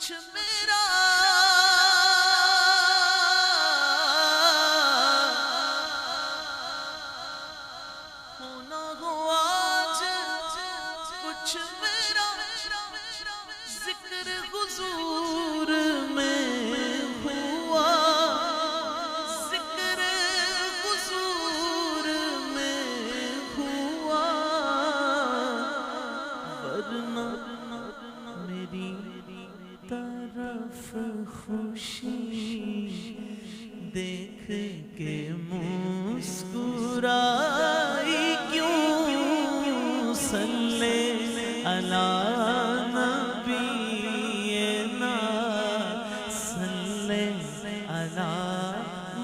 कुछ मेरा होना हो आज, कुछ मेरा जिक्र हुजूर में हुआ, जिक्र हुजूर में हुआ, वरना मेरी तरफ खुशी देख के मुस्कुराई क्यों, सल्ले अला नबीना, सल्ले अला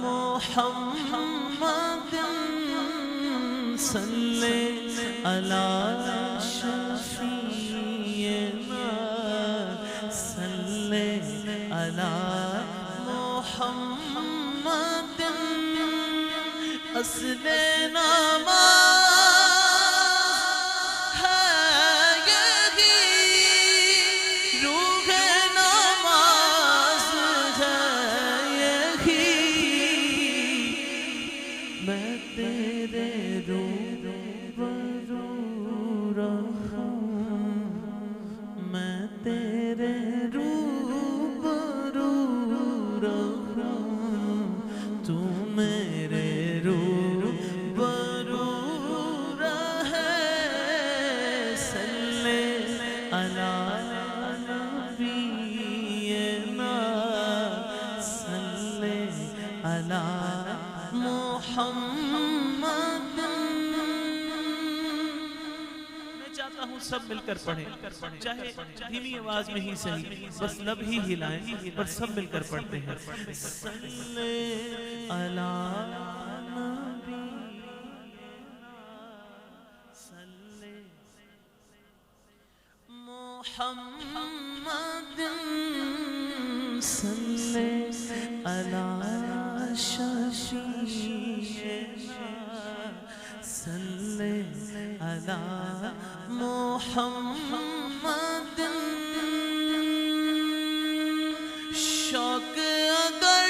मुहम्मद, सल्ले अला शफीना, सल्ले अला मुहम्मद। असले नमाज़ है यही, रूह नमाज़ है यही, मैं तेरे रूबरू रहूं, मैं तेरे रूबरू रहूं, तू मेरे रूबरू रहे, सल्ले अला नबीना, सल्ले अला मुहम्मद। मैं चाहता हूँ सब मिलकर पढ़ें, चाहे धीमी आवाज में ही सही, बस लब ही हिलाएं, पर सब मिलकर पढ़ते हैं। सल्ले अला मुहम्मद, सल्ले अला शफीना, सल्ले अला मुहम्मद। शौक अगर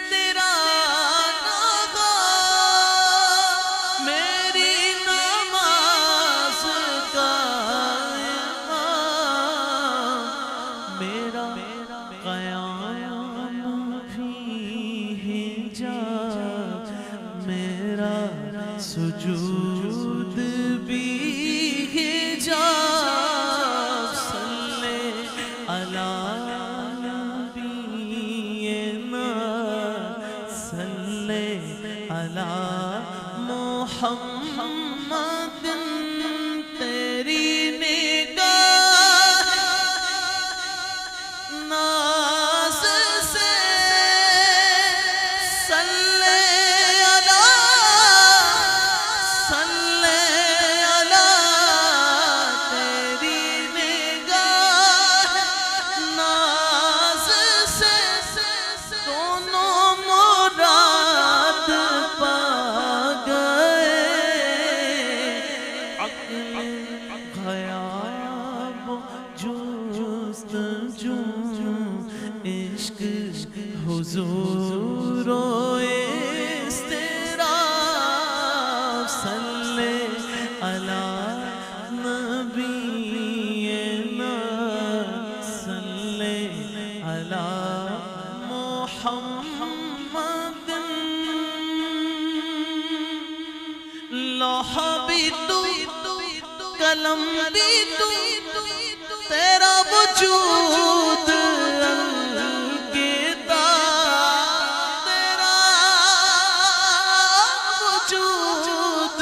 तेरा ना हो, मेरी नमाज का मेरा क़याम भी हिजाब, मेरा सुजूद भी हिजाब, सल्ले अला नबीना, सल्ले अला मुहम्मद। तेरी निगाह नाज़ से, सल्ले अला, सल्ले अला, तेरी निगाह नाज़ से दोनों मुराद पा गए, अक्ल ग़याब जुस्तजू, इश्क हुज़ूर ओ इज़्तिराब, सल्ले अला नबीना, सल्ले अला मुहम्मद। लौह भी तू, कलम भी तू, तेरा वजूद अलकिताब, तेरा वजूद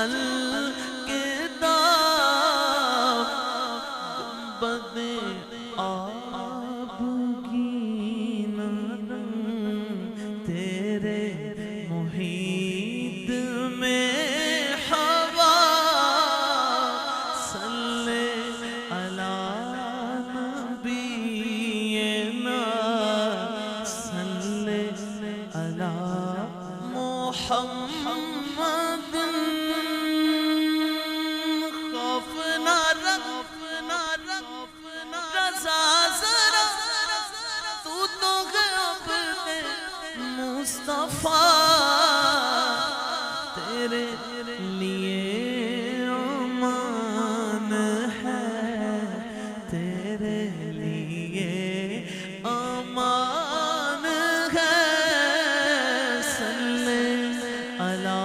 अलकिताब। गुंबद-ए आबगीना तेरे मुहीत में हवा, सल्ले अला नबीना, सल्ले अला मुहम्मद। मुस्तफा तेरे लिए अमान है, तेरे लिए अमान है। सल्ले अला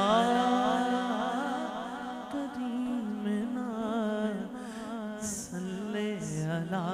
करीमना, सल्ले अला